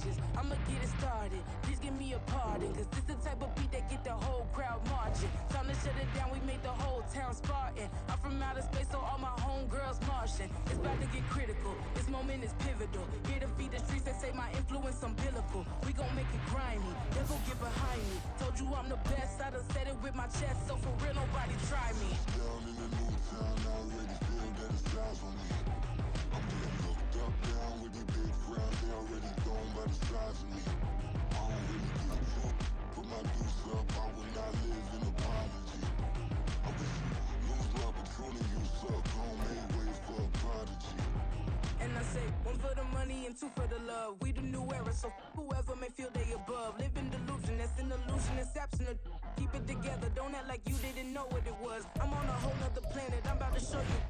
changes. I'ma get it started. Please give me a pardon, cause this the type of beat that get the whole crowd marching. Time to shut it down, we made the whole town Spartan. I'm from outer space, so all my homegirls Martian. It's about to get critical, this moment is pivotal. Here to feed the streets that say my influence umbilical. We gon' make it grimy, then go get behind me. Told you I'm the best, I done said it with my chest, so for real nobody try me. Down in the new town, I already feel that it's eyes on me. I'm getting looked up, down with these big crowds, they already gone by the size of me. I don't really give a fuck, put my deuce up, I will not live in apology. I wish you lose the opportunity, you suck, gon' make way for a prodigy. And I say, one for the money and two for the love. We the new era, so whoever may feel they above. Live in delusion, that's an illusion, it's absent. Keep it together, don't act like you didn't know what it was. I'm on a whole nother planet, I'm about to show you.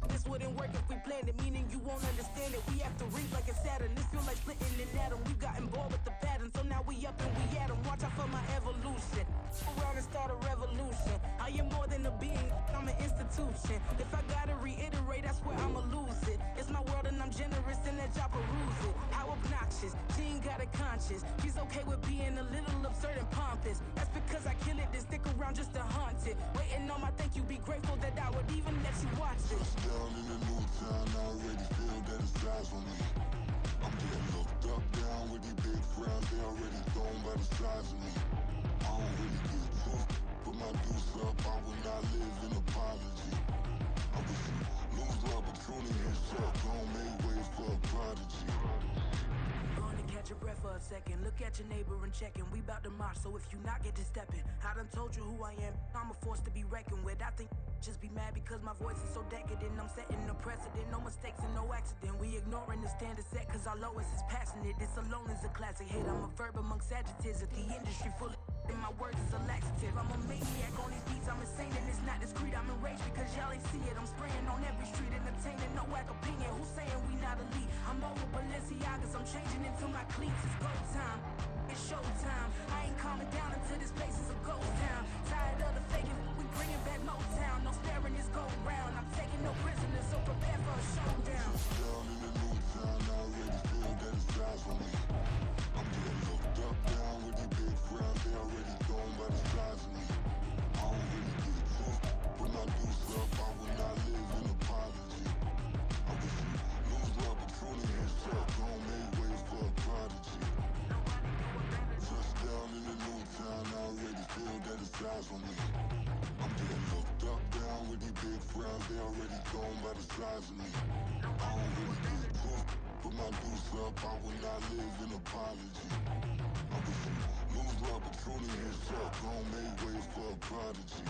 This wouldn't work if we planned it, meaning you won't understand it. We have to read like it's Saturn, this feel like splitting an atom. We gotten bored with the pattern, so now we up and we at 'em. Watch out for my evolution, around and start a revolution. I am more than a being, I'm an institution. If I gotta reiterate, that's where I'ma lose it. It's my world and I'm generous and that y'all peruse it. How obnoxious, she ain't got a conscience. She's okay with being a little absurd and pompous. That's because I kill it, then stick around just to haunt it. Waiting on my thank you, be grateful that I would even let you watch this. Down in the new town, I already feel that it's eyes on me. I'm getting looked up, down with these big crowds, they already gone by the size of me. I don't really give a fuck, put my deuce up, I will not live in apology. I wish you lose the opportunity, you suck, gon' make way for a prodigy. Gonna catch your breath for a second. Look at your neighbor and checkin'. We bout to march, so if you not get to steppin'. I done told you who I am. I'm a force to be reckoned with. I think just be mad because my voice is so decadent. I'm setting a precedent, no mistakes and no accident. We ignoring the standard set cause our lowest is passionate. This alone is a classic hit. I'm a verb amongst adjectives. If the industry full of and my words is a laxative. I'm a maniac on these beats, I'm insane and it's not discreet. I'm enraged because y'all ain't see it. I'm spraying on every street, entertaining, no whack opinion. Who's saying we not elite? I'm over Balenciagas, I'm changing into my cleats. It's go time, it's show time. I ain't calming down until this place is a ghost town. Tired of the faking, we bringing back Motown. No sparing this go round. I'm taking no prisoners, so prepare for a showdown. Down in the new town, I already feel that it's eyes on me. I'm getting looked up, down with these big crowds, they already gone by the size of me. I don't really give a fuck, put my deuce up, I will not live in apology. I wish you lose the opportunity, you suck, gon' make way for a prodigy. Touchdown in the new town, I already feel that it's eyes on me. I'm getting looked up, down with these big crowds, they already gone by the size of me. I don't really give a fuck, put my deuce up, I will not live in apology. I wish you lose the opportunity, you suck, gon' make way for a prodigy.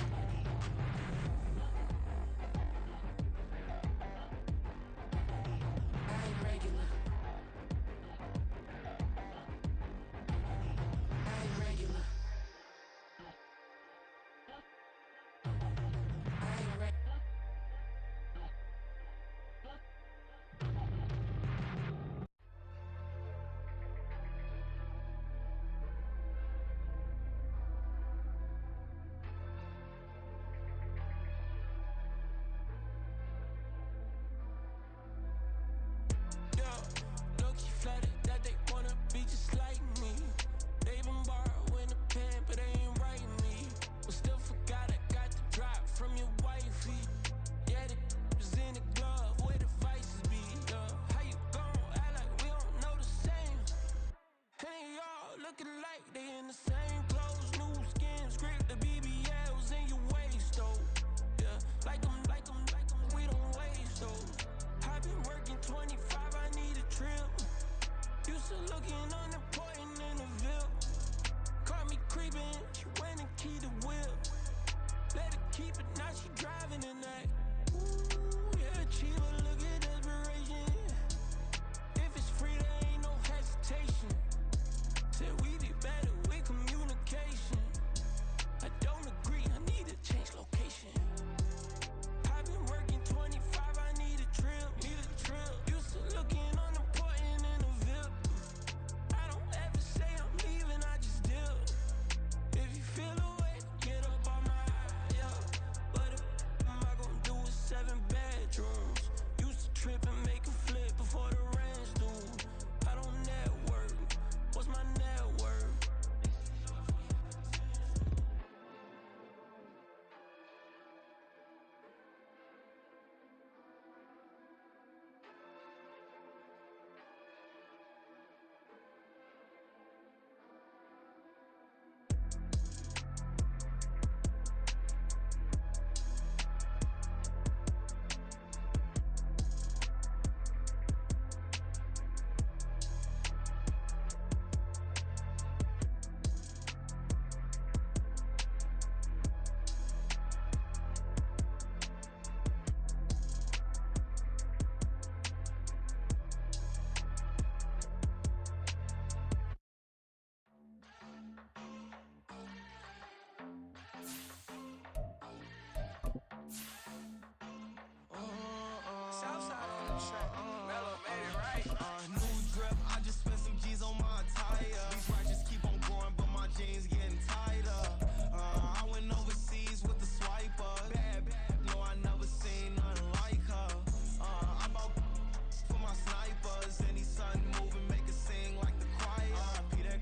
New drip, I just spent some G's on my attire. These righteous keep on growing, but my jeans getting tighter. I went overseas with the swiper. Bad, no, I never seen nothing like her. I bought for my snipers. Any sun moving, make it sing like the choir. Peter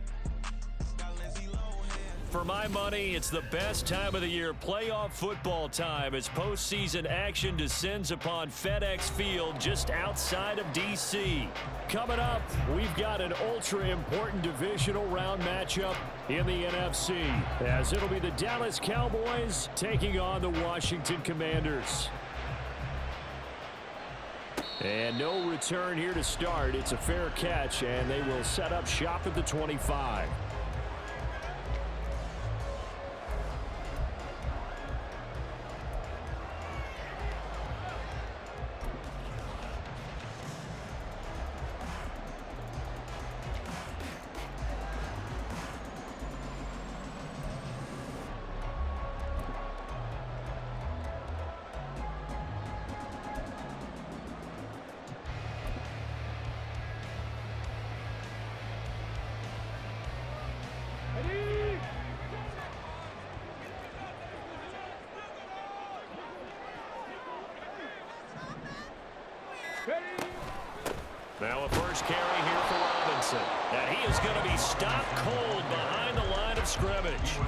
got Lindsay Lohan. For my money, it's the best time of the year, playoff football time, as postseason action descends upon FedEx Field just outside of D.C. Coming up, we've got an ultra-important divisional round matchup in the NFC, as it'll be the Dallas Cowboys taking on the Washington Commanders. And no return here to start. It's a fair catch, and they will set up shop at the 25. Now a first carry here for Robinson. And he is going to be stopped cold behind the line of scrimmage.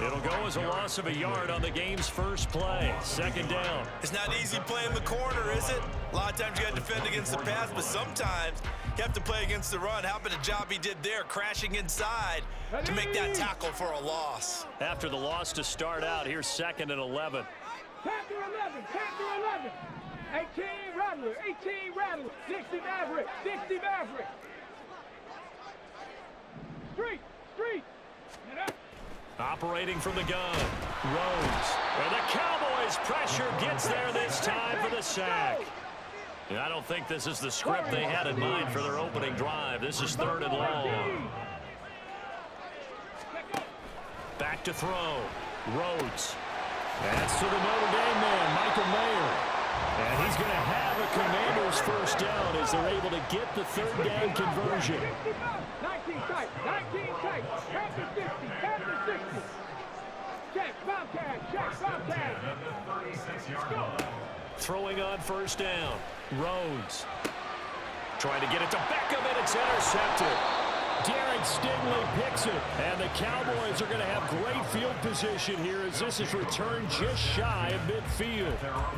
It'll go as a loss of a yard on the game's first play. Second down. It's not easy playing the corner, is it? A lot of times you got to defend against the pass, but sometimes you have to play against the run. How about the job he did there, crashing inside to make that tackle for a loss? After the loss to start out, here's 2nd and 11. 10 to 11. 18 Rattler, 18 Rattler, 60 Maverick, 60 Maverick. Street. Operating from the gun, Rhodes. And the Cowboys' pressure gets there this time for the sack. And I don't think this is the script they had in mind for their opening drive. This is 3rd and long. Back to throw. Rhodes. That's to the Notre Dame man, Michael Mayer. And he's going to have a Commanders first down as they're able to get the 3rd down conversion. 19 tight, after 60, after 60. Check, Bobcat. Throwing on first down. Rhodes. Trying to get it to Beckham, and it's intercepted. Derek Stingley picks it, and the Cowboys are going to have great field position here as this is returned just shy of midfield.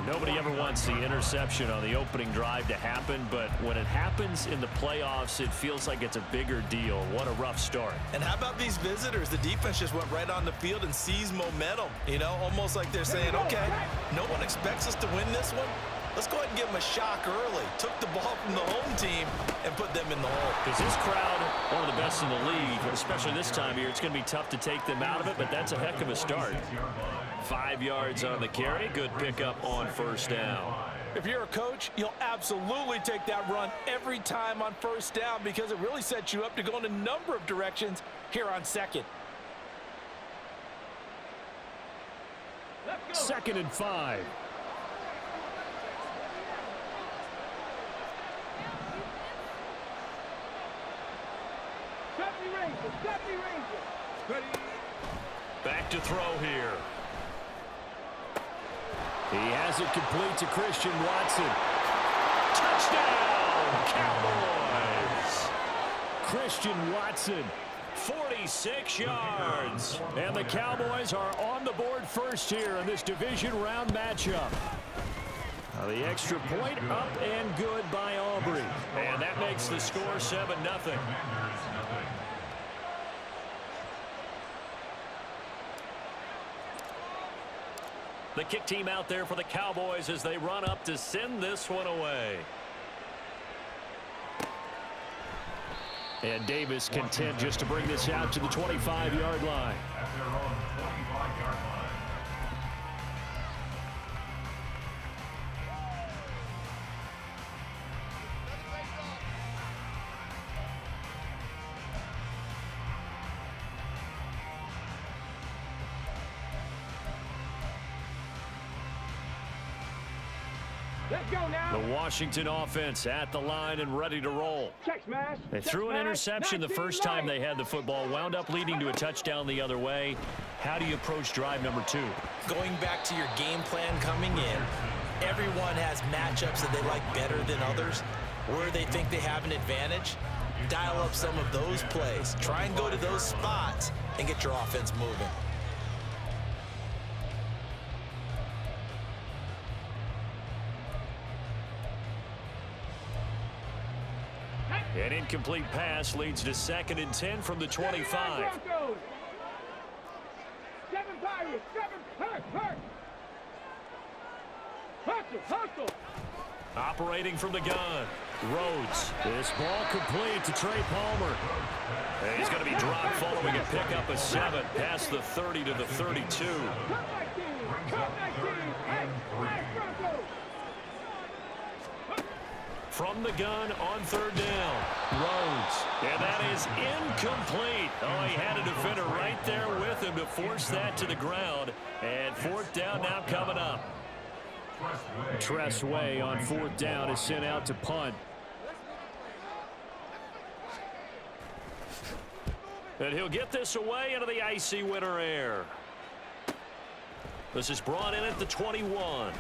Nobody ever wants the interception on the opening drive to happen, but when it happens in the playoffs, it feels like it's a bigger deal. What a rough start. And how about these visitors? The defense just went right on the field and seized momentum. You know, almost like they're saying, okay, no one expects us to win this one. Let's go ahead and give them a shock early. Took the ball from the home team and put them in the hole. Because this crowd, one of the best in the league, especially this time of year, it's going to be tough to take them out of it, but that's a heck of a start. 5 yards on the carry. Good pickup on first down. If you're a coach, you'll absolutely take that run every time on first down because it really sets you up to go in a number of directions here on 2nd. 2nd and 5. Back to throw here. He has it complete to Christian Watson. Touchdown, Cowboys! Christian Watson, 46 yards. And the Cowboys are on the board first here in this division round matchup. The extra point up and good by Aubrey. And that makes the score 7-0. The kick team out there for the Cowboys as they run up to send this one away. And Davis content just to bring this out to the 25-yard line. Let's go now. The Washington offense at the line and ready to roll. Check smash. They threw an interception the first time they had the football, wound up leading to a touchdown the other way. How do you approach drive number 2? Going back to your game plan coming in, everyone has matchups that they like better than others, where they think they have an advantage. Dial up some of those plays. Try and go to those spots and get your offense moving. An incomplete pass leads to 2nd and 10 from the 25. 7 Pirates, 7 hurt. Hustle. Operating from the gun. Rhodes. This ball complete to Trey Palmer. And he's going to be dropped following a pickup of 7 past the 30 to the 32. From the gun on 3rd down. Rhodes. And that is incomplete. Oh, he had a defender right there with him to force that to the ground. And 4th down now coming up. Tressway on 4th down is sent out to punt. And he'll get this away into the icy winter air. This is brought in at the 21.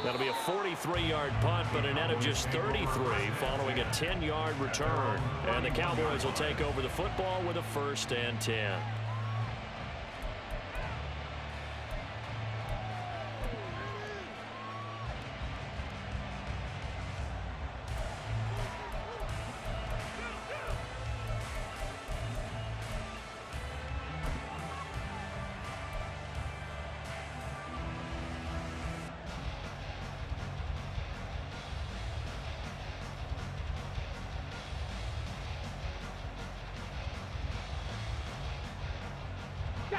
That'll be a 43-yard punt, but a net of just 33 following a 10-yard return. And the Cowboys will take over the football with a 1st and 10.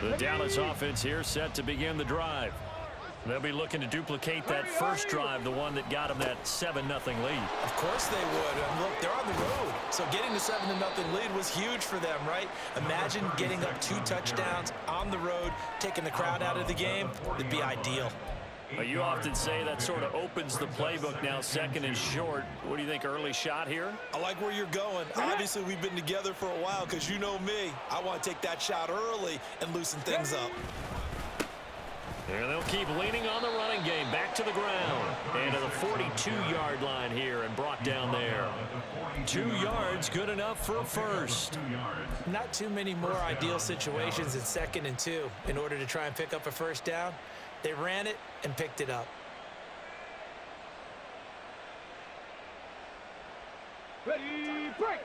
The Dallas offense here set to begin the drive. They'll be looking to duplicate that first drive, the one that got them that 7-0 lead. Of course they would. And look, they're on the road. So getting the 7-0 lead was huge for them, right? Imagine getting up 2 touchdowns on the road, taking the crowd out of the game. It'd be ideal. You often say that sort of opens the playbook now, 2nd and short. What do you think, early shot here? I like where you're going. Obviously, we've been together for a while because you know me. I want to take that shot early and loosen things up. And they'll keep leaning on the running game. Back to the ground. And to the 42-yard line here and brought down there. 2 yards, good enough for a 1st. Not too many more ideal situations in 2nd and 2 in order to try and pick up a 1st down. They ran it and picked it up. Ready, break.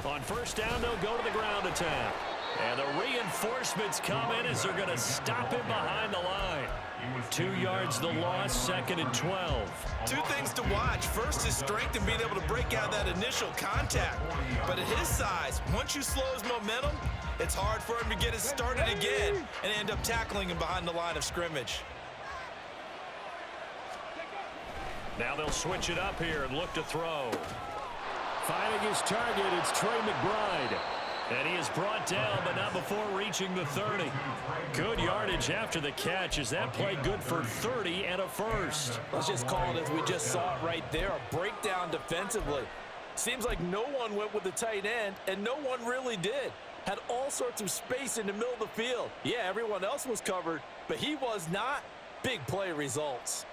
On 1st down, they'll go to the ground attack. And the reinforcements come in as they're going to stop him behind the line. 2 yards the loss, 2nd and 12. 2 things to watch. First is strength and being able to break out that initial contact. But at his size, once you slow his momentum, it's hard for him to get it started again and end up tackling him behind the line of scrimmage. Now they'll switch it up here and look to throw. Finding his target, it's Trey McBride. And he is brought down, but not before reaching the 30. Good yardage after the catch. Is that play good for 30 and a 1st? Let's just call it as we just saw it right there, a breakdown defensively. Seems like no one went with the tight end, and no one really did. Had all sorts of space in the middle of the field. Yeah, everyone else was covered, but he was not. Big play results.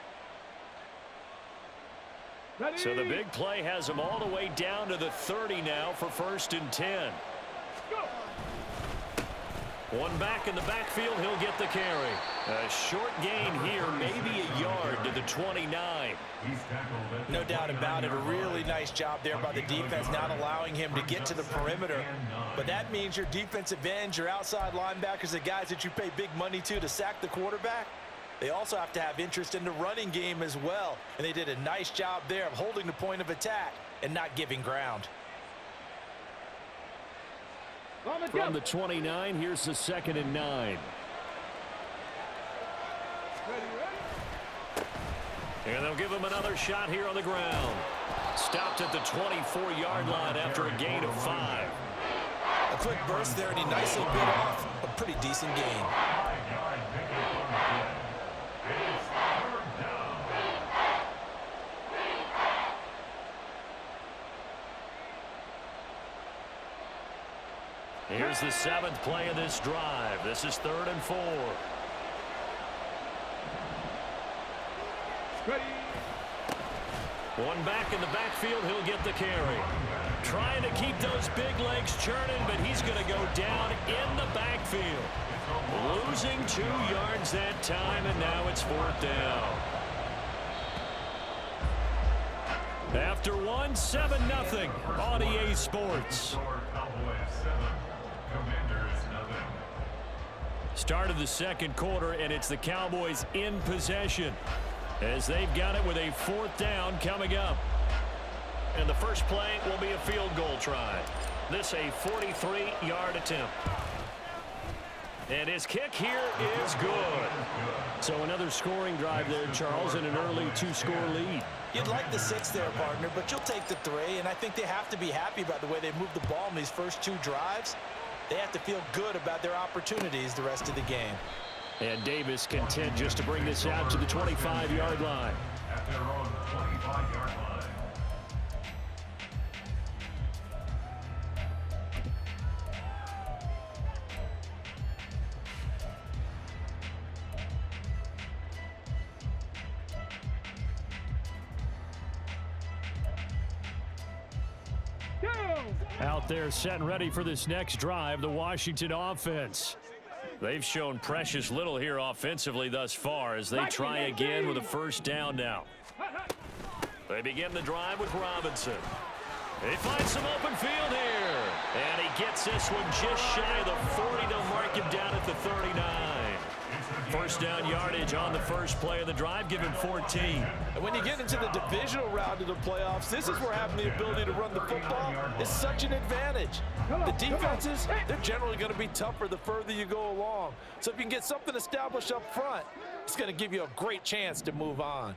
So the big play has him all the way down to the 30 now for 1st and 10. One back in the backfield, he'll get the carry. A short gain here, maybe a yard to the 29. No doubt about it. A really nice job there by the defense, not allowing him to get to the perimeter. But that means your defensive ends, your outside linebackers, the guys that you pay big money to sack the quarterback, they also have to have interest in the running game as well. And they did a nice job there of holding the point of attack and not giving ground. From the 29, here's the 2nd and 9. And they'll give him another shot here on the ground. Stopped at the 24-yard line after a gain of 5. A quick burst there, and he nicely bit off a pretty decent gain. Here's the 7th play of this drive. This is 3rd and 4. Ready. One back in the backfield, he'll get the carry. Trying to keep those big legs churning, but he's going to go down in the backfield. Losing 2 yards that time, and now it's 4th down. After 7-0 on EA Sports. Start of the 2nd quarter, and it's the Cowboys in possession as they've got it with a 4th down coming up. And the first play will be a field goal try. This a 43-yard attempt. And his kick here is good. So another scoring drive there, Charles, and an early 2-score lead. You'd like the 6 there, partner, but you'll take the 3, and I think they have to be happy about the way they moved the ball in these first 2 drives. They have to feel good about their opportunities the rest of the game. And Davis content just to bring this out to the 25-yard line. At their own 25-yard line. Out there set and ready for this next drive, the Washington offense. They've shown precious little here offensively thus far as they try again with a 1st down now. They begin the drive with Robinson. They find some open field here. And he gets this one just shy of the 40. They'll mark him down at the 39. 1st down yardage on the first play of the drive, given 14. And when you get into the divisional round of the playoffs, this is where having the ability to run the football is such an advantage. The defenses, they're generally going to be tougher the further you go along. So if you can get something established up front, it's going to give you a great chance to move on.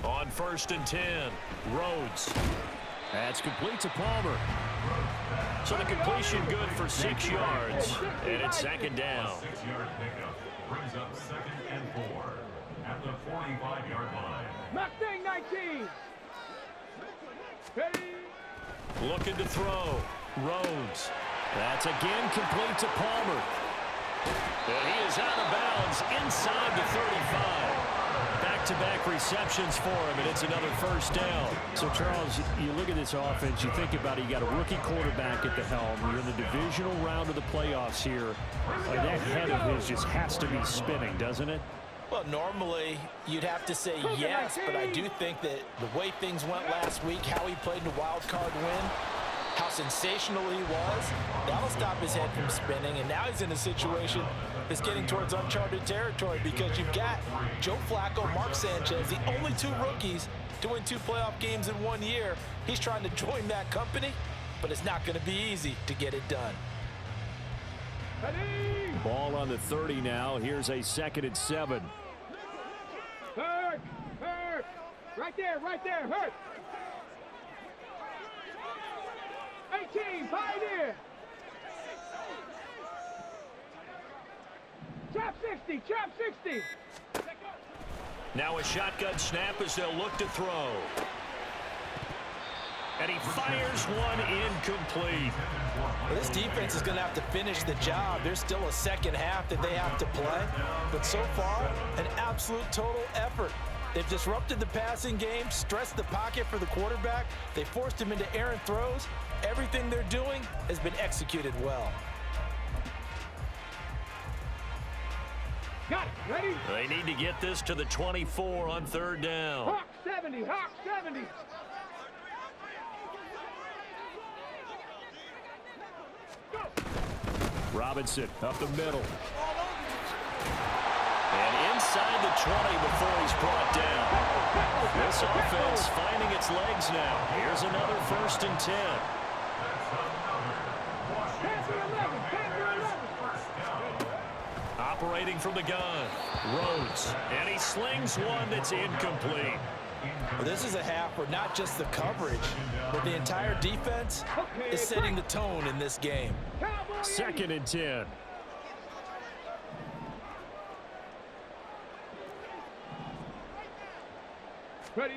On 1st and 10, Rhodes. That's complete to Palmer. So the completion good for 6 yards, and it's 2nd down. 6-yard pickup brings up 2nd and 4 at the 45-yard line. Mustang 19. Ready. Looking to throw. Rhodes. That's again complete to Palmer. And he is out of bounds inside the 35. Back-to-back receptions for him, and it's another 1st down. So, Charles, you look at this offense, you think about it, you got a rookie quarterback at the helm. You're in the divisional round of the playoffs here. That head of his just has to be spinning, doesn't it? Well, normally you'd have to say yes, but I do think that the way things went last week, how he played in the wild card win, how sensational he was, that'll stop his head from spinning, and now he's in a situation that's getting towards uncharted territory because you've got Joe Flacco, Mark Sanchez, the only 2 rookies to win 2 playoff games in 1 year. He's trying to join that company, but it's not going to be easy to get it done. Ball on the 30 now. Here's a 2nd and 7. Hurt. Right there, hurt. 18, Pioneer. Trap 60. Now a shotgun snap as they'll look to throw. And he fires one incomplete. Well, this defense is going to have to finish the job. There's still a 2nd half that they have to play. But so far, an absolute total effort. They've disrupted the passing game, stressed the pocket for the quarterback. They forced him into errant throws. Everything they're doing has been executed well. Got it. Ready? They need to get this to the 24 on 3rd down. Hawk 70. Go. Robinson up the middle. And inside the 20 before he's brought down. This offense finding its legs now. Here's another 1st and 10. Operating from the gun. Rhodes. And he slings one that's incomplete. Well, this is a half where not just the coverage, but the entire defense is setting the tone in this game. 2nd and 10. Ready.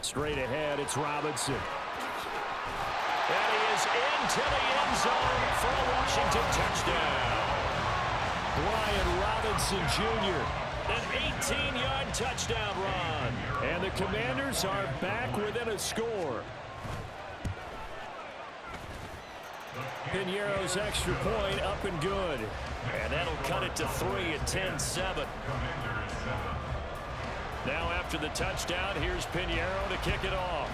Straight ahead, it's Robinson. And he is into the end zone for a Washington touchdown. Brian Robinson Jr., an 18-yard touchdown run. And the Commanders are back within a score. Piñeiro's extra point up and good. And that'll cut it to 3 at 10-7. Now after the touchdown, here's Piñeiro to kick it off.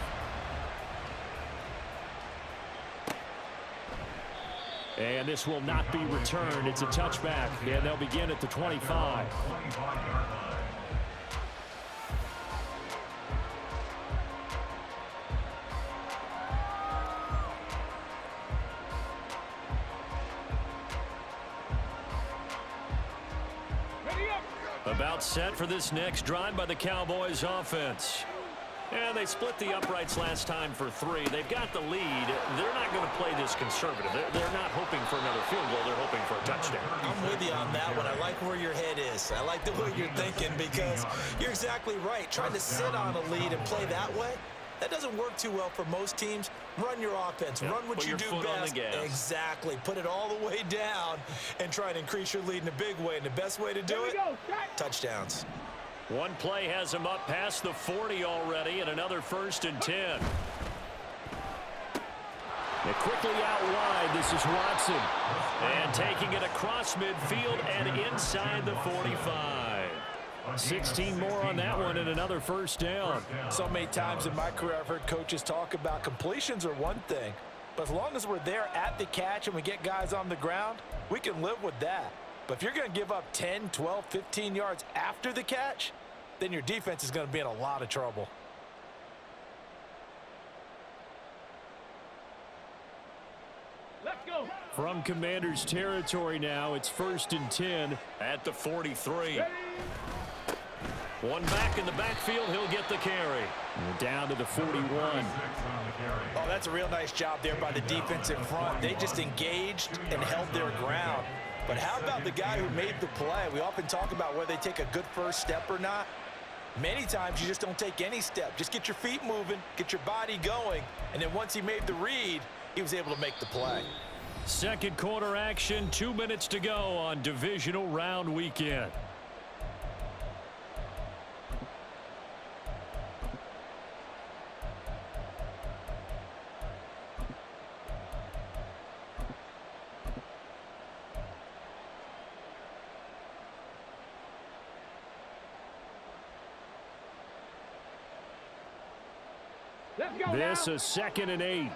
And this will not be returned. It's a touchback, and they'll begin at the 25. About set for this next drive by the Cowboys offense. And they split the uprights last time for 3. They've got the lead. They're not going to play this conservative. They're not hoping for another field goal. They're hoping for a touchdown. I'm with you on that one. I like where your head is. I like the way you're thinking because you're exactly right. Trying to sit on a lead and play that way, that doesn't work too well for most teams. Run your offense. Run what you do best. Exactly. Put it all the way down and try to increase your lead in a big way. And the best way to do it, touchdowns. One play has him up past the 40 already, and another 1st and 10. And quickly out wide, this is Watson. And taking it across midfield and inside the 45. 16 more on that one and another 1st down. So many times in my career I've heard coaches talk about completions are one thing, but as long as we're there at the catch and we get guys on the ground, we can live with that. But if you're going to give up 10, 12, 15 yards after the catch, then your defense is going to be in a lot of trouble. Let's go. From Commanders territory now, it's 1st and 10 at the 43. One back in the backfield, he'll get the carry. And down to the 41. Oh, that's a real nice job there by the defense in front. They just engaged and held their ground. But how about the guy who made the play? We often talk about whether they take a good first step or not. Many times you just don't take any step. Just get your feet moving, get your body going, and then once he made the read, he was able to make the play. Second quarter action, 2 minutes to go on divisional round weekend. This is 2nd and 8.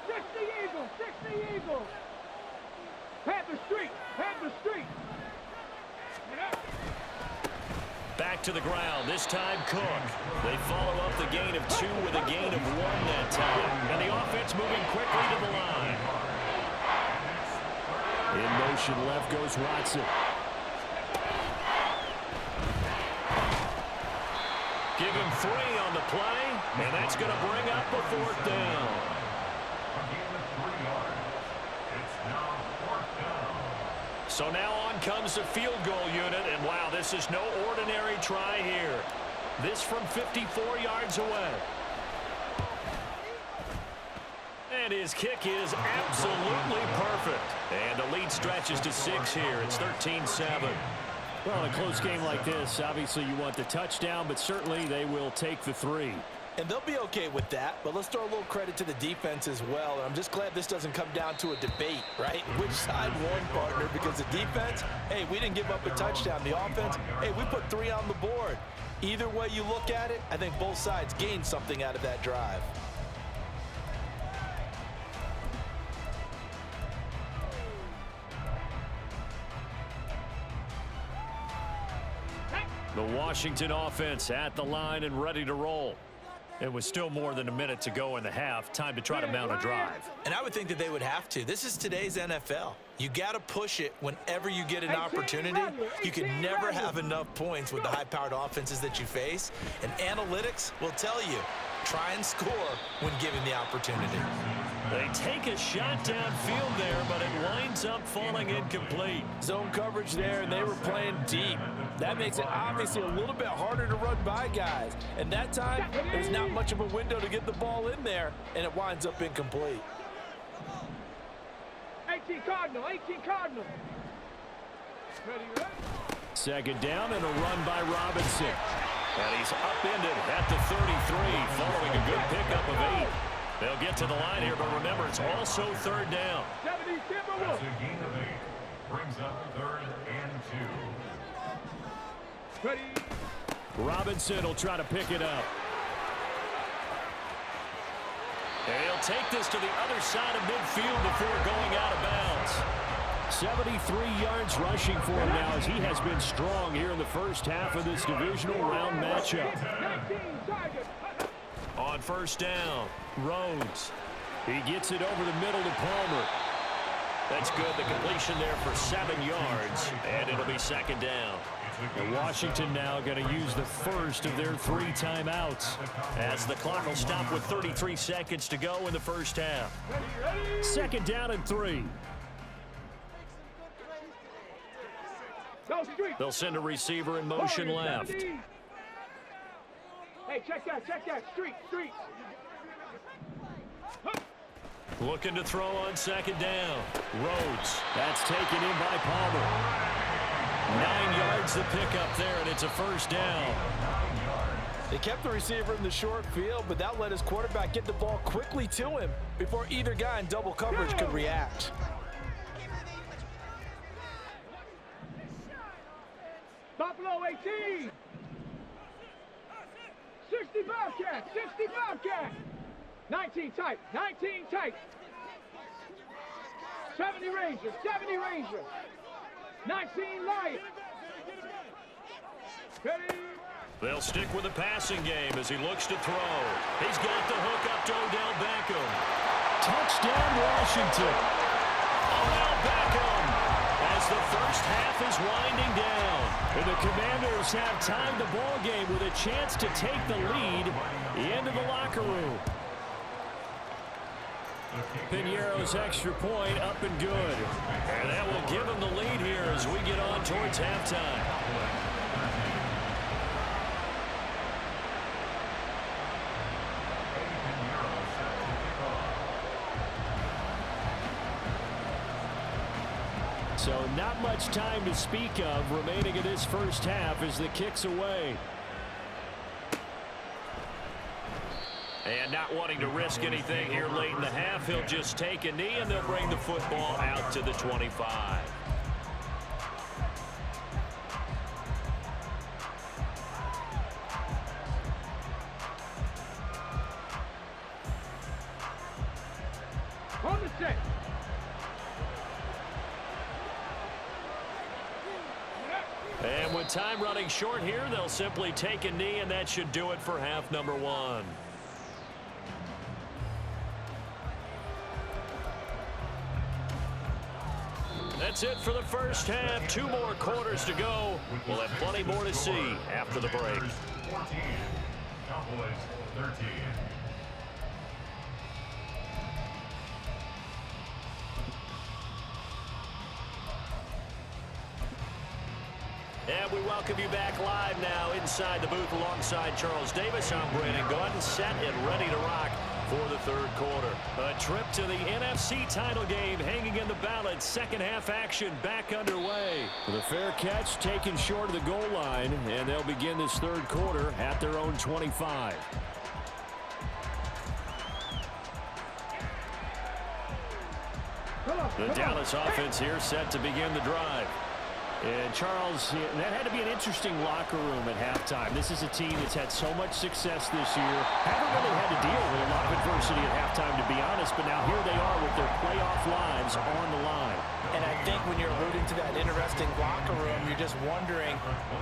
60 Eagles. Panther Street. Back to the ground, this time Cook. They follow up the gain of 2 with a gain of 1 that time. And the offense moving quickly to the line. In motion left goes Watson. Give him 3 on the play, and that's going to bring up a 4th down. So now on comes the field goal unit, and wow, this is no ordinary try here. This from 54 yards away. And his kick is absolutely perfect. And the lead stretches to 6 here. It's 13-7. Well, in a close game like this, obviously you want the touchdown, but certainly they will take the 3. And they'll be okay with that, but let's throw a little credit to the defense as well. And I'm just glad this doesn't come down to a debate, right? Which side won, partner? Because the defense, hey, we didn't give up a touchdown. The offense, hey, we put 3 on the board. Either way you look at it, I think both sides gained something out of that drive. The Washington offense at the line and ready to roll. It was still more than a minute to go in the half. Time to try to mount a drive. And I would think that they would have to. This is today's NFL. You got to push it whenever you get an opportunity. You can never have enough points with the high-powered offenses that you face. And analytics will tell you, try and score when given the opportunity. They take a shot downfield there, but it winds up falling incomplete. Zone coverage there, and they were playing deep. That makes it obviously a little bit harder to run by guys. And that time, there's not much of a window to get the ball in there, and it winds up incomplete. 18 Cardinal, 18 Cardinal. Ready? Second down and a run by Robinson. And he's upended at the 33, following a good pickup of 8. They'll get to the line here, but remember, it's also third down. That's a gain of 8. Brings up 3rd and 2. Ready? Robinson will try to pick it up. And he'll take this to the other side of midfield before going out of bounds. 73 yards rushing for him now as he has been strong here in the first half of this divisional round matchup. On first down, Rhodes. He gets it over the middle to Palmer. That's good. The completion there for 7 yards, and it'll be second down. And Washington now going to use the first of their 3 timeouts as the clock will stop with 33 seconds to go in the first half. Second down and 3. They'll send a receiver in motion left. Hey, check that. Street. Looking to throw on second down. Rhodes. That's taken in by Palmer. 9 yards the pickup there, and it's a first down. They kept the receiver in the short field, but that let his quarterback get the ball quickly to him before either guy in double coverage could react. Buffalo 18. 60 Bobcat. 19 tight. 70 Ranger. 19 Lion. Ready? They'll stick with the passing game as he looks to throw. He's got the hook up to Odell Beckham. Touchdown, Washington. Odell Beckham as the first half is winding down. And the Commanders have tied the ball game with a chance to take the lead into the locker room. Piñeiro's extra point up and good. And that will give him the lead here as we get on towards halftime. So not much time to speak of remaining in this first half as the kick's away. And not wanting to risk anything here late in the half, he'll just take a knee and they'll bring the football out to the 25. On the set. And with time running short here, they'll simply take a knee, and that should do it for half number 1. That's it for the first half. 2 more quarters to go. We'll have plenty more to see after the break. 14, Cowboys 13. And we welcome you back live now inside the booth alongside Charles Davis. I'm Brandon Gordon, set and ready to rock for the third quarter. A trip to the NFC title game hanging in the balance. Second half action back underway. The fair catch taken short of the goal line, and they'll begin this third quarter at their own 25. The Dallas offense here set to begin the drive. And Charles, that had to be an interesting locker room at halftime. This is a team that's had so much success this year. Haven't really had to deal with a lot of adversity at halftime, to be honest, but now here they are with their playoff lives on the line. And I think when you're alluding to that interesting locker room, you're just wondering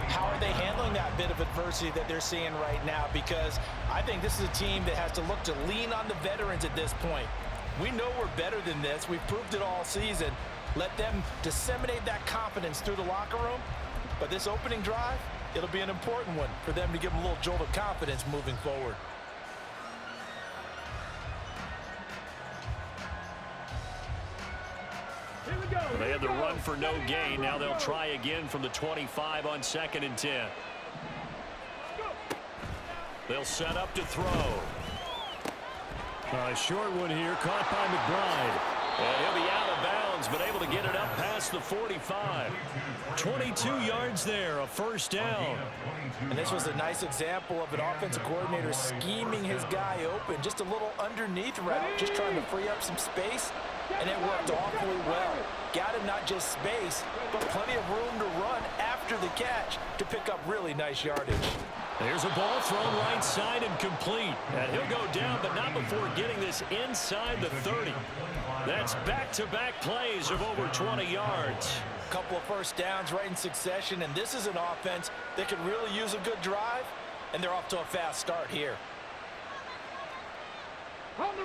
how are they handling that bit of adversity that they're seeing right now, because I think this is a team that has to look to lean on the veterans at this point. We know we're better than this. We've proved it all season. Let them disseminate that confidence through the locker room. But this opening drive, it'll be an important one for them to give them a little jolt of confidence moving forward. They had the run for no gain. Now they'll try again from the 25 on 2nd and 10. They'll set up to throw. A short one here, caught by McBride. And he'll be out of bounds, but able to get it up past the 45. 22 yards there, a first down. And this was a nice example of an offensive coordinator scheming his guy open. Just a little underneath route, just trying to free up some space. And it worked awfully well. Got him not just space, but plenty of room to run after the catch to pick up really nice yardage. There's a ball thrown right side and complete. And he'll go down, but not before getting this inside the 30. That's back-to-back plays of over 20 yards. A couple of first downs right in succession, and this is an offense that could really use a good drive, and they're off to a fast start here.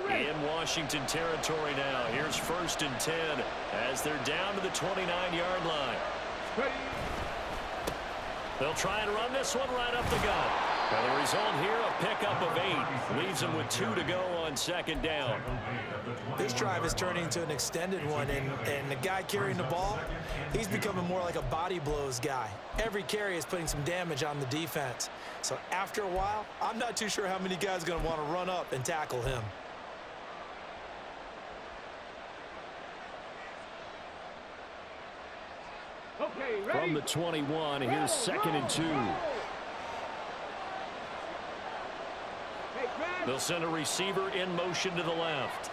In Washington territory now. Here's 1st and 10 as they're down to the 29-yard line. They'll try and run this one right up the gut. And the result here, a pickup of 8. Leaves them with 2 to go on 2nd down. This drive is turning into an extended one, and the guy carrying the ball, he's becoming more like a body blows guy. Every carry is putting some damage on the defense. So after a while, I'm not too sure how many guys are going to want to run up and tackle him. From the 21, here's 2nd and 2. They'll send a receiver in motion to the left.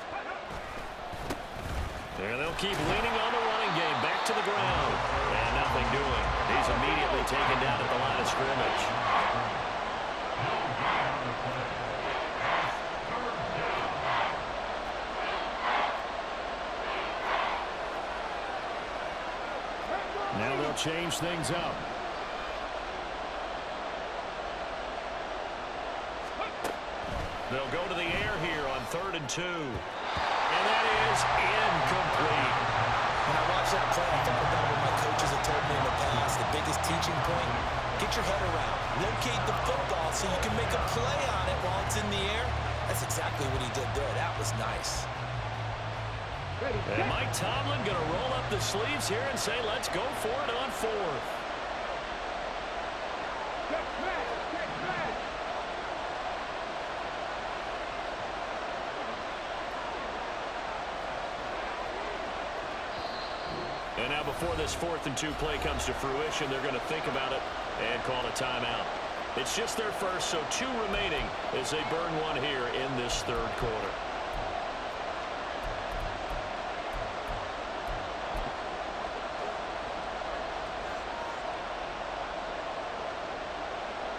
And they'll keep leaning on the running game. Back to the ground. And nothing doing. He's immediately taken down at the line of scrimmage. Now they'll change things up. They'll go to the air here on 3rd and 2. And that is incomplete. When I watched that play, I thought about what my coaches have told me in the past. The biggest teaching point, get your head around. Locate the football so you can make a play on it while it's in the air. That's exactly what he did there. That was nice. And Mike Tomlin going to roll up the sleeves here and say, let's go for it on 4th. And now before this 4th and 2 play comes to fruition, they're going to think about it and call a timeout. It's just their first, so 2 remaining as they burn one here in this 3rd quarter.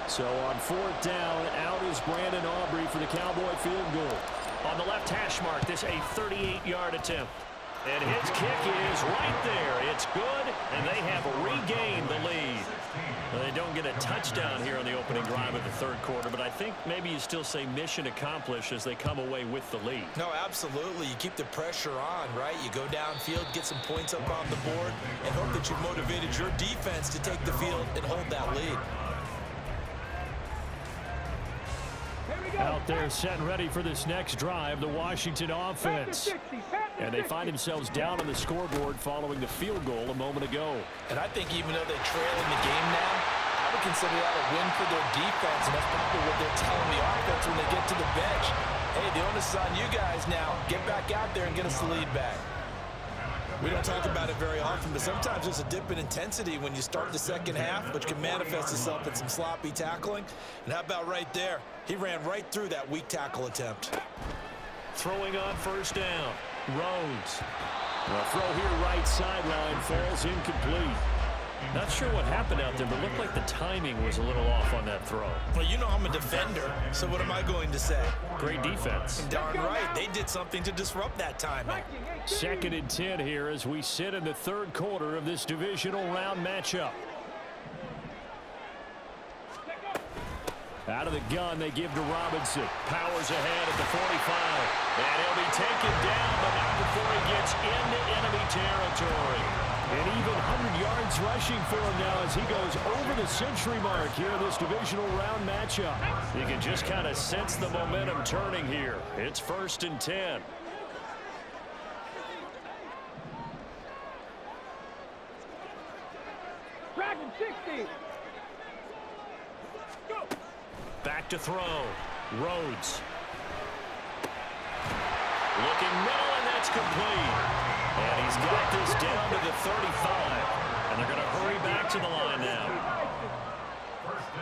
So on 4th down, out is Brandon Aubrey for the Cowboy field goal. On the left hash mark, this a 38-yard attempt. And his kick is right there. It's good, and they have regained the lead. Well, they don't get a touchdown here on the opening drive of the 3rd quarter, but I think maybe you still say mission accomplished as they come away with the lead. No, absolutely. You keep the pressure on, right? You go downfield, get some points up on the board, and hope that you've motivated your defense to take the field and hold that lead. Out there set and ready for this next drive, the Washington offense. And they find themselves down on the scoreboard following the field goal a moment ago. And I think even though they trail in the game now, I would consider that a win for their defense, and that's probably what they're telling the offense when they get to the bench. Hey, the onus is on you guys now. Get back out there and get us the lead back. We don't talk about it very often, but sometimes there's a dip in intensity when you start the second half, which can manifest itself in some sloppy tackling. And how about right there? He ran right through that weak tackle attempt. Throwing on 1st down. Rhodes. The throw here right sideline falls incomplete. Not sure what happened out there, but it looked like the timing was a little off on that throw. Well, you know I'm a defender, so what am I going to say? Great defense. Darn right. They did something to disrupt that timing. 2nd and 10 here as we sit in the 3rd quarter of this divisional round matchup. Out of the gun, they give to Robinson. Powers ahead at the 45. And he'll be taken down, but not before he gets into enemy territory. And even 100 yards rushing for him now as he goes over the century mark here in this divisional round matchup. You can just kind of sense the momentum turning here. It's 1st and 10. Dragon 60. Go. Back to throw. Rhodes. Looking middle, and that's complete. And he's got this down to the 35. And they're going to hurry back to the line now.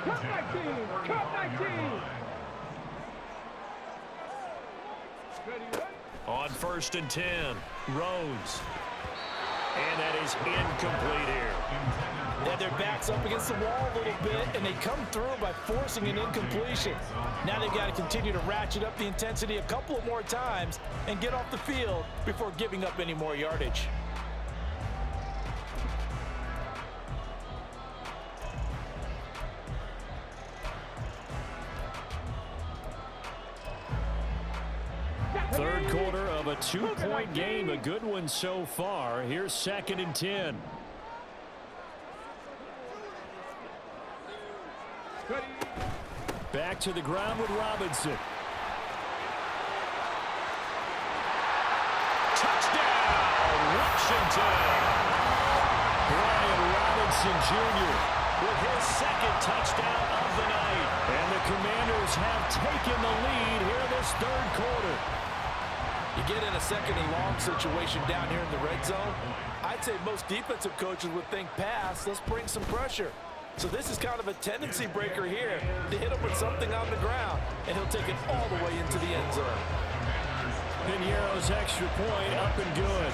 Cut 19. Cut 19. On 1st and 10, Rhodes. And that is incomplete here. They had their backs up against the wall a little bit, and they come through by forcing an incompletion. Now they've got to continue to ratchet up the intensity a couple of more times and get off the field before giving up any more yardage. Third quarter of a 2-point game, a good one so far. Here's 2nd and 10. Back to the ground with Robinson. Touchdown, Washington! Brian Robinson Jr. with his 2nd touchdown of the night. And the Commanders have taken the lead here in this 3rd quarter. You get in a 2nd and long situation down here in the red zone, I'd say most defensive coaches would think pass, let's bring some pressure. So this is kind of a tendency breaker here to hit him with something on the ground, and he'll take it all the way into the end zone. Piñeiro's extra point up and good.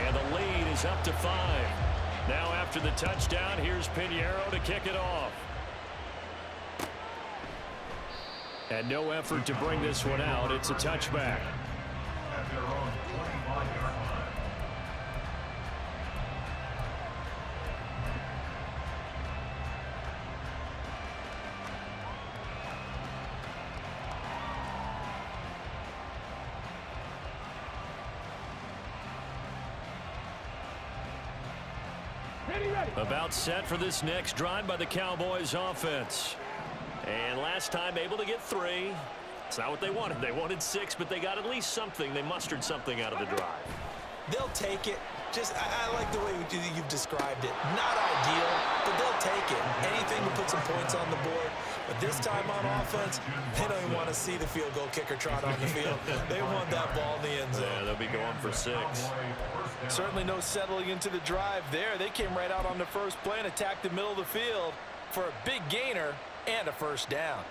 And the lead is up to 5. Now after the touchdown, here's Piñeiro to kick it off. And no effort to bring this one out. It's a touchback. At their own 25-yard line. About set for this next drive by the Cowboys offense. And last time able to get 3. It's not what they wanted. They wanted 6, but they got at least something. They mustered something out of the drive. They'll take it. Just, I like the way you've described it. Not ideal, but they'll take it. Anything to put some points on the board. But this time on offense, they don't even want to see the field goal kicker trot on the field. They want that ball in the end zone. Yeah, they'll be going for 6. Certainly no settling into the drive there. They came right out on the first play and attacked the middle of the field for a big gainer and a 1st down.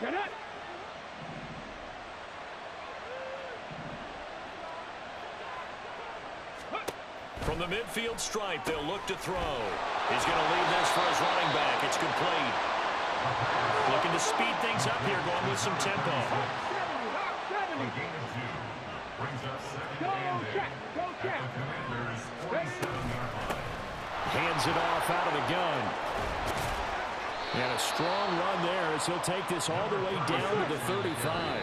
Get it. From the midfield stripe, they'll look to throw. He's going to leave this for his running back. It's complete. Looking to speed things up here, going with some tempo. A gain of 2 brings up 2nd and 8 at the Commanders' 47-yard line. Hands it off out of the gun. And a strong run there as he'll take this all the way down to the 35.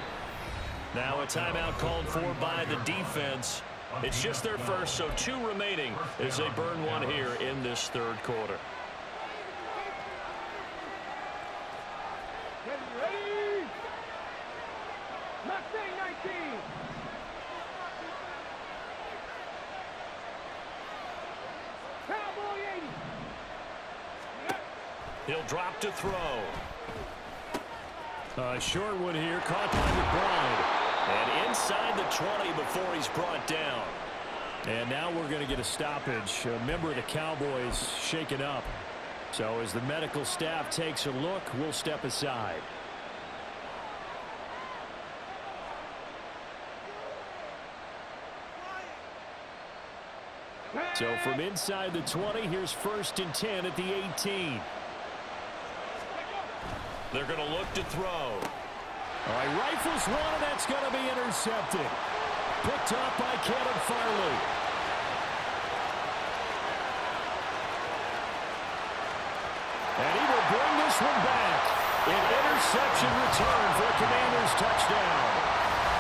Now a timeout called for by the defense. It's just their first, so 2 remaining as they burn one here in this 3rd quarter. Ready. Mustang 19. Cowboy 80. He'll drop to throw. A short one here, caught by McBride. And inside the 20 before he's brought down. And now we're going to get a stoppage. A member of the Cowboys shaken up. So as the medical staff takes a look, we'll step aside. So from inside the 20, here's 1st and 10 at the 18. They're going to look to throw. All right, rifles one, and that's going to be intercepted. Picked up by Caleb Farley. And he will bring this one back. An interception return for a Commanders touchdown.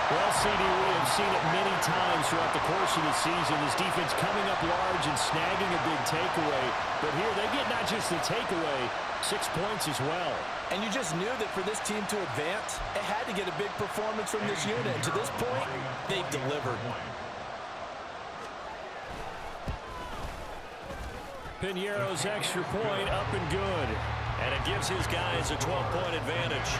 Well, CD, we have seen it many times throughout the course of the season. This defense coming up large and snagging a big takeaway. But here they get not just the takeaway, 6 points as well. And you just knew that for this team to advance, it had to get a big performance from this unit. And to this point, they've delivered. Piñeiro's extra point up and good. And it gives his guys a 12-point advantage.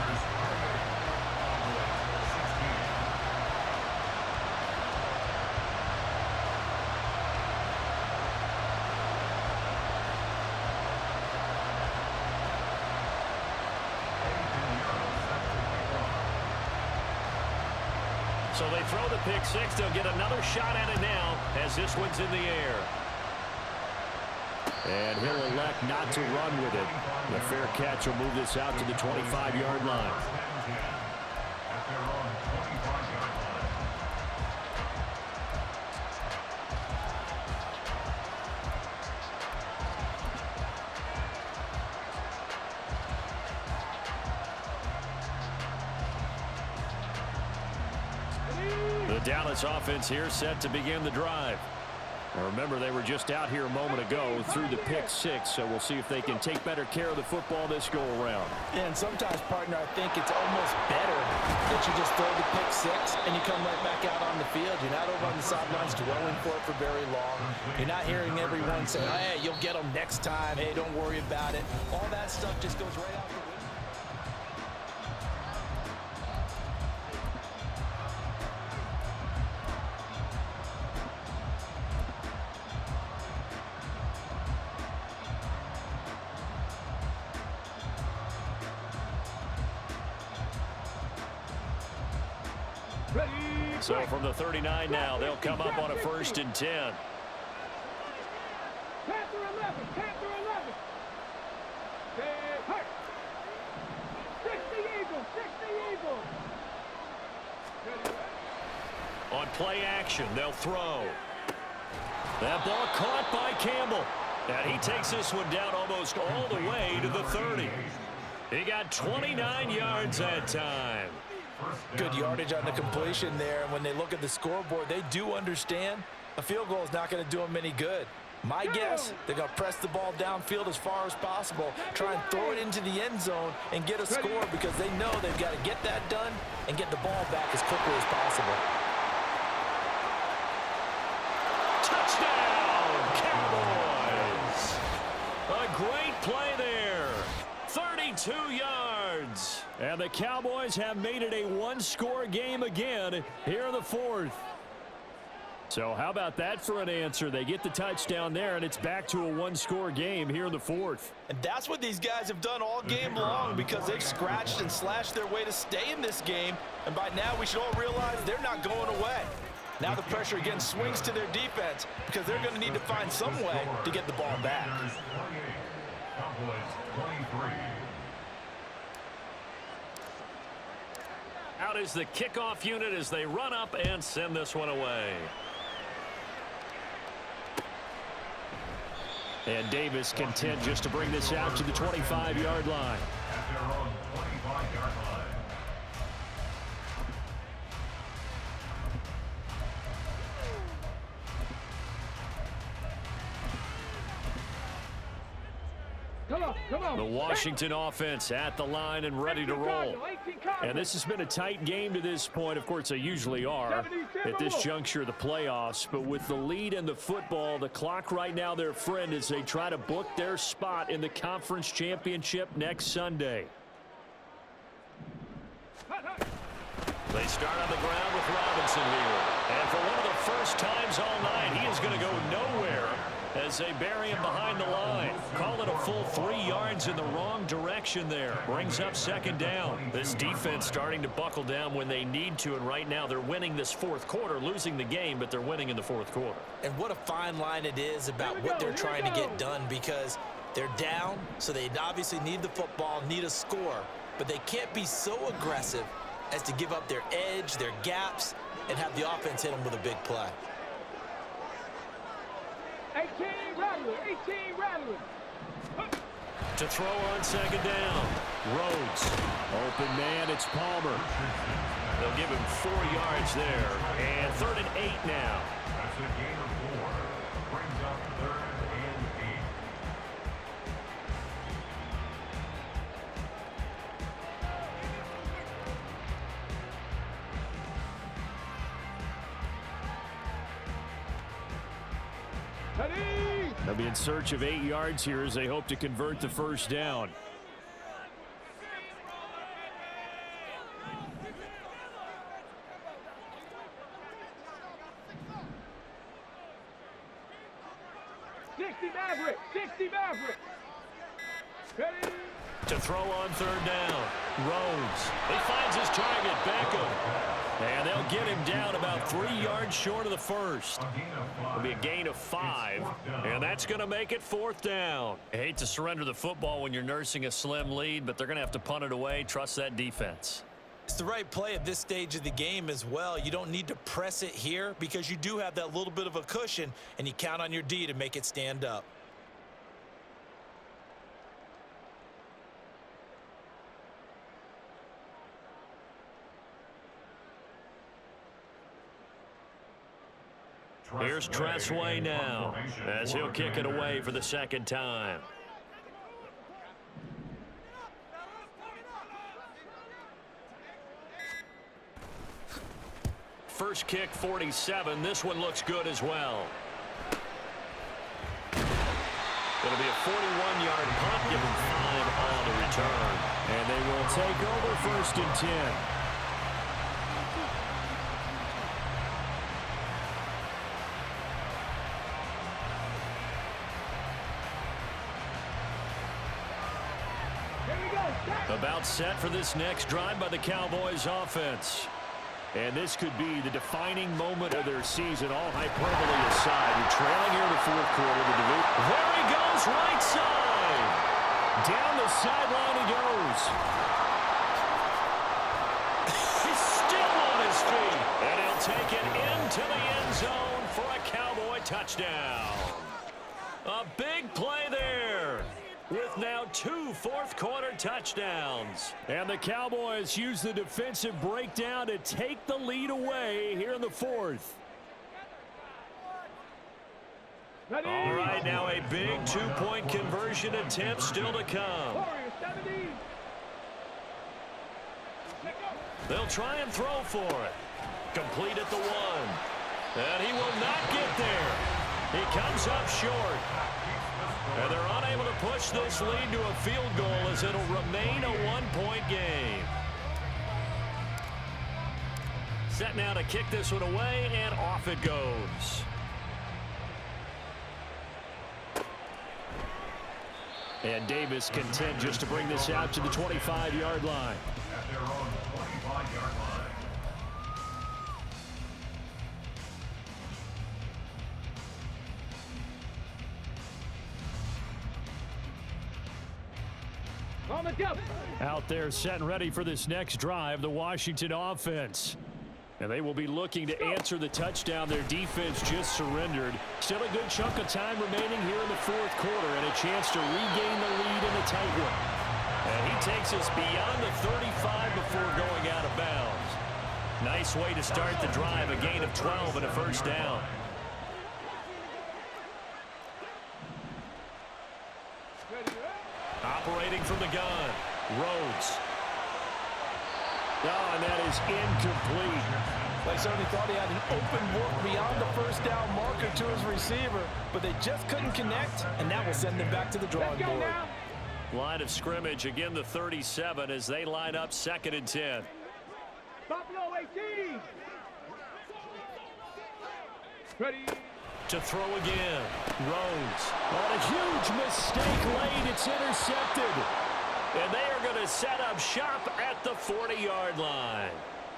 So they throw the pick six. They'll get another shot at it now as this one's in the air. And he'll elect not to run with it. The fair catch will move this out to the 25-yard line. The Dallas offense here set to begin the drive. Now remember, they were just out here a moment ago through the pick six, so we'll see if they can take better care of the football this go-around. Yeah, and sometimes, partner, I think it's almost better that you just throw the pick six and you come right back out on the field. You're not over on the sidelines dwelling for it for very long. You're not hearing everyone say, hey, you'll get them next time. Hey, don't worry about it. All that stuff just goes right out the window. So from the 39 now, they'll come up on a 1st and 10. Panther 11, Panther 11. Stay hurt. 60 Eagles, 60 Eagles. On play action, they'll throw. That ball caught by Campbell. And he takes this one down almost all the way to the 30. He got 29 yards that time. Good yardage on the completion there. And when they look at the scoreboard, they do understand a field goal is not going to do them any good. My guess, they're going to press the ball downfield as far as possible, try and throw it into the end zone and get a score because they know they've got to get that done and get the ball back as quickly as possible. Touchdown, Cowboys! A great play there. 32 yards. And the Cowboys have made it a one-score game again here in the 4th. So how about that for an answer? They get the touchdown there, and it's back to a one-score game here in the 4th. And that's what these guys have done all game long because they've scratched and slashed their way to stay in this game. And by now, we should all realize they're not going away. Now the pressure again swings to their defense because they're going to need to find some way to get the ball back. Out is the kickoff unit as they run up and send this one away. And Davis content just to bring this out to the 25-yard line. At their own 25-yard line. Come on. The Washington offense at the line and ready to roll. And this has been a tight game to this point. Of course, they usually are at this juncture of the playoffs. But with the lead in the football, the clock right now their friend as they try to book their spot in the conference championship next Sunday. They start on the ground with Robinson here. And for one of the first times all night, he is going to go nowhere. as they bury him behind the line. Call it a full 3 yards in the wrong direction there. Brings up second down. This defense starting to buckle down when they need to, and right now they're winning this fourth quarter, losing the game, but they're winning in the fourth quarter. And what a fine line it is about what they're trying to get done, because they're down, so they obviously need the football, need a score, but they can't be so aggressive as to give up their edge, their gaps, and have the offense hit them with a big play. 18 Rattler, 18 Rattler. To throw on second down. Rhodes. Open man, it's Palmer. They'll give him 4 yards there. And 3rd and 8 now. That's a gain of 4. Brings up 3rd and 8. They'll be in search of 8 yards here as they hope to convert the first down. Ready? To throw on 3rd down. Rhodes. He finds his target, Beckham. And they'll get him down about 3 yards short of the first. It'll be a gain of 5. And that's going to make it 4th down. I hate to surrender the football when you're nursing a slim lead, but they're going to have to punt it away. Trust that defense. It's the right play at this stage of the game as well. You don't need to press it here because you do have that little bit of a cushion, and you count on your D to make it stand up. Here's Tressway now as he'll kick it away for the 2nd time. First kick, 47. This one looks good as well. It'll be a 41-yard punt, giving 5 on the return. And they will take over 1st and 10. About set for this next drive by the Cowboys offense. And this could be the defining moment of their season, all hyperbole aside. You're trailing here in the 4th quarter. There he goes, right side. Down the sideline he goes. He's still on his feet. And he'll take it into the end zone for a Cowboy touchdown. A big play there, with now 2 fourth-quarter touchdowns. And the Cowboys use the defensive breakdown to take the lead away here in the 4th. All right, now a big 2-point conversion attempt still to come. They'll try and throw for it. Complete at the 1. And he will not get there. He comes up short. And they're unable to push this lead to a field goal as it'll remain a 1-point game. Set now to kick this one away, and off it goes. And Davis content just to bring this out to the 25-yard line. At their own 25-yard line. Out there set and ready for this next drive, the Washington offense. And they will be looking to answer the touchdown their defense just surrendered. Still a good chunk of time remaining here in the 4th quarter, and a chance to regain the lead in a tight one. And he takes us beyond the 35 before going out of bounds. Nice way to start the drive, a gain of 12 and a 1st down. Operating from the gun, Rhodes. Oh, and that is incomplete. They certainly thought he had an open look beyond the 1st down marker to his receiver, but they just couldn't connect, and that will send them back to the drawing board. Line of scrimmage, again the 37 as they line up 2nd and 10. Buffalo 18. Ready. to throw again. Rhodes. On a huge mistake late. It's intercepted. And they are going to set up shop at the 40-yard line.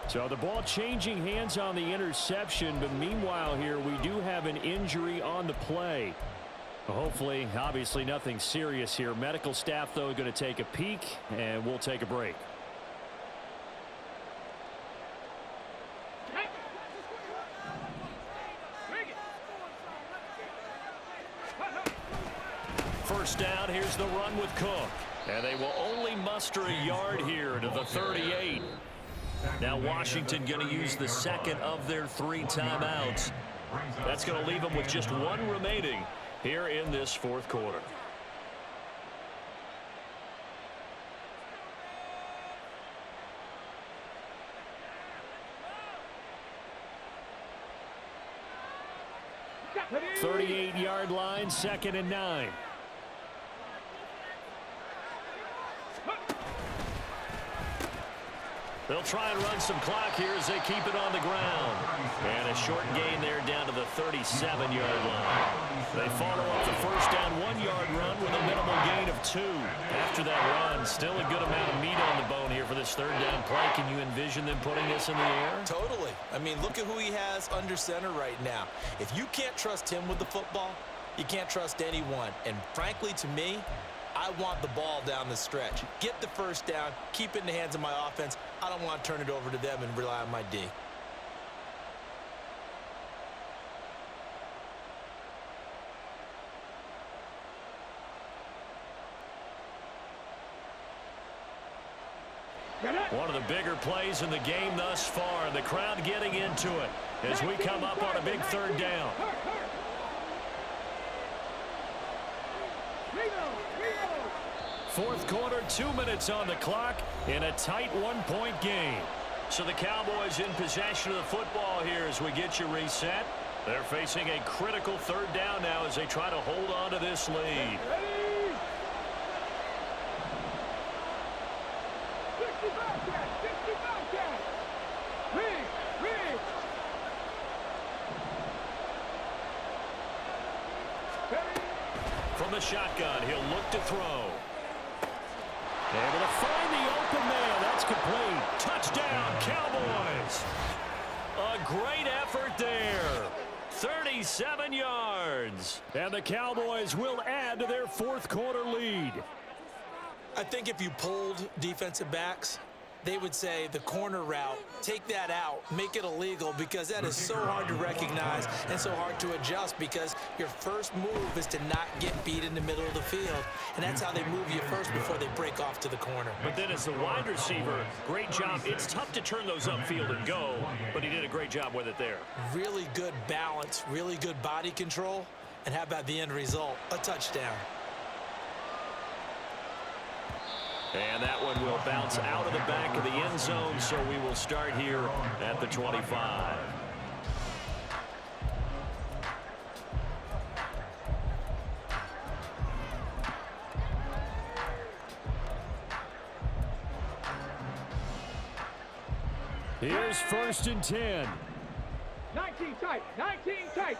So the ball changing hands on the interception, but meanwhile here we do have an injury on the play. Hopefully, obviously nothing serious here. Medical staff, though, going to take a peek, and we'll take a break. First down, here's the run with Cook. And they will only muster a yard here to the 38. Now Washington going to use the second of their 3 timeouts. That's going to leave them with just 1 remaining here in this fourth quarter. The 38-yard line, 2nd and 9. They'll try and run some clock here as they keep it on the ground. And a short gain there down to the 37-yard line. They follow up the first down 1-yard run with a minimal gain of 2. After that run, still a good amount of meat on the bone here for this third down play. Can you envision them putting this in the air? Totally. I mean, look at who he has under center right now. If you can't trust him with the football, you can't trust anyone. And frankly, to me, I want the ball down the stretch. Get the first down, keep it in the hands of my offense. I don't want to turn it over to them and rely on my D. One of the bigger plays in the game thus far. The crowd getting into it as we come up on a big third down. Fourth quarter, 2 minutes on the clock in a tight 1-point game. So the Cowboys in possession of the football here as we get you reset. They're facing a critical third down now as they try to hold on to this lead. From the shotgun, he'll look to throw. Able to find the open man. That's complete. Touchdown, Cowboys. A great effort there. 37 yards. And the Cowboys will add to their fourth quarter lead. I think if you polled defensive backs, they would say the corner route, take that out, make it illegal, because that is so hard to recognize and so hard to adjust, because your first move is to not get beat in the middle of the field, and that's how they move you first before they break off to the corner. But then as the wide receiver, great job. It's tough to turn those upfield and go, but he did a great job with it there. Really good balance, really good body control, and how about the end result? A touchdown. And that one will bounce out of the back of the end zone, so we will start here at the 25. Here's 1st and 10. 19 tight, 19 tight.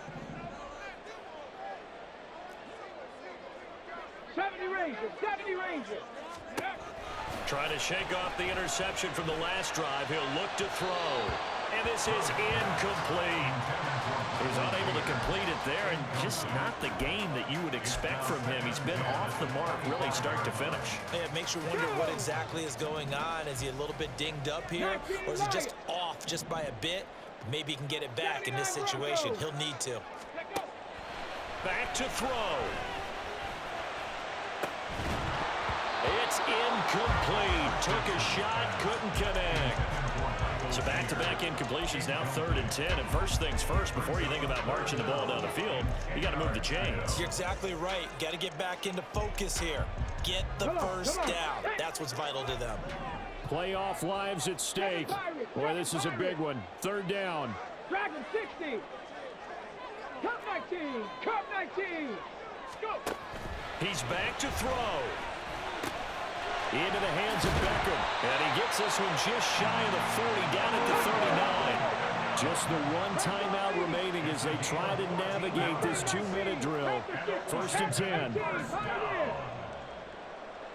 70 Rangers, 70 Rangers. Trying to shake off the interception from the last drive. He'll look to throw. And this is incomplete. He's unable to complete it there, and just not the game that you would expect from him. He's been off the mark really start to finish. Yeah, it makes you wonder what exactly is going on. Is he a little bit dinged up here, or is he just off just by a bit? Maybe he can get it back in this situation. He'll need to. Back to throw. It's incomplete. Took a shot, couldn't connect. So back-to-back incompletions, now 3rd and 10. And first things first, before you think about marching the ball down the field, you got to move the chains. You're exactly right. Got to get back into focus here. Get the first down. That's what's vital to them. Playoff lives at stake. Boy, this is a big one. 3rd down. Dragon 60. Cup 19. Cup 19. Go. He's back to throw. Into the hands of Beckham. And he gets this one just shy of the 40, down at the 39. Just the one timeout remaining as they try to navigate this 2-minute drill. 1st and 10.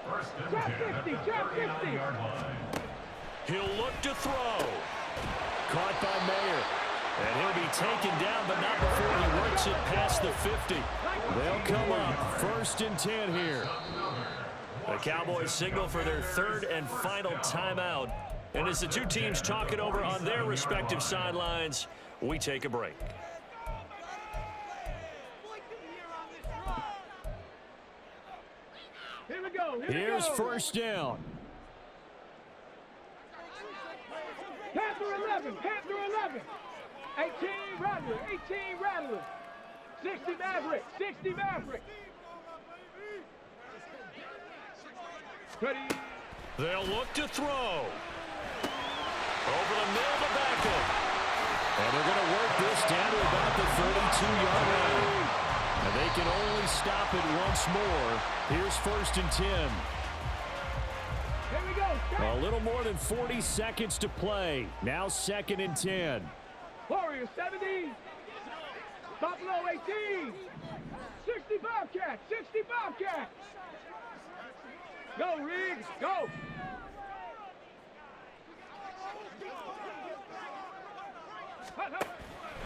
First and 10 at the 39-yard line. He'll look to throw. Caught by Mayer. And he'll be taken down, but not before he works it past the 50. They'll come up 1st and 10 here. The Cowboys signal for their 3rd and final timeout. And as the two teams talk it over on their respective sidelines, we take a break. Here we go. Here's 1st down. Panther 11. Panther 11. 18 Rattler. 18 Rattler. 60 Maverick. 60 Maverick. Ready. They'll look to throw. Over the middle to Beckham. And they're going to work this down to about the 32-yard line. And they can only stop it once more. Here's 1st and 10. Here we go. A little more than 40 seconds to play. Now 2nd and 10. Warriors 70. Buffalo 18. 60 Bobcats. 60 Bobcats. Go, Riggs. Go.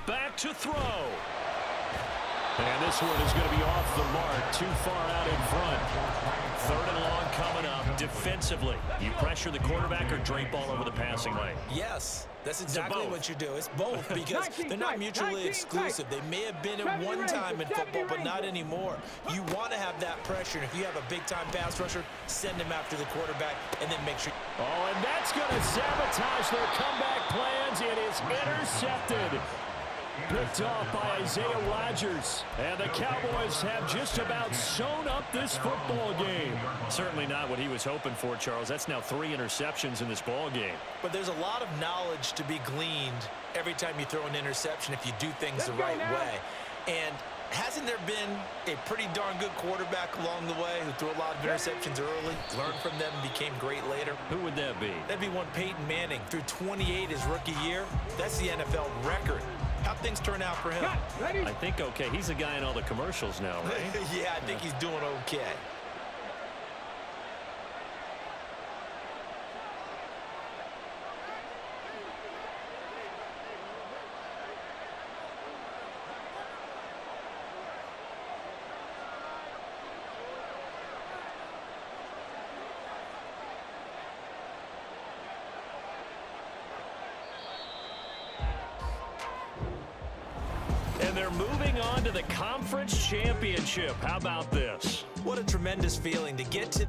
Back to throw. And this one is going to be off the mark, too far out in front. 3rd and long coming up. Defensively, you pressure the quarterback or drape all over the passing lane? Yes, that's exactly what you do. It's both because 19 they're not tight, mutually 19 exclusive. They may have been at one time in football, but not anymore. You want to have that pressure, and if you have a big-time pass rusher, send him after the quarterback and then make sure. Oh, and that's going to sabotage their comeback plans. It is intercepted. Picked off by Isaiah Rodgers. And the Cowboys have just about sewn up this football game. Certainly not what he was hoping for, Charles. That's now 3 interceptions in this ball game. But there's a lot of knowledge to be gleaned every time you throw an interception if you do things the right way. And hasn't there been a pretty darn good quarterback along the way who threw a lot of interceptions early, learned from them, and became great later? Who would that be? That'd be one Peyton Manning. Threw 28 his rookie year. That's the NFL record. How'd things turn out for him? I think okay. He's the guy in all the commercials now, right? Yeah, I think he's doing okay. And they're moving on to the conference championship. How about this? What a tremendous feeling to get to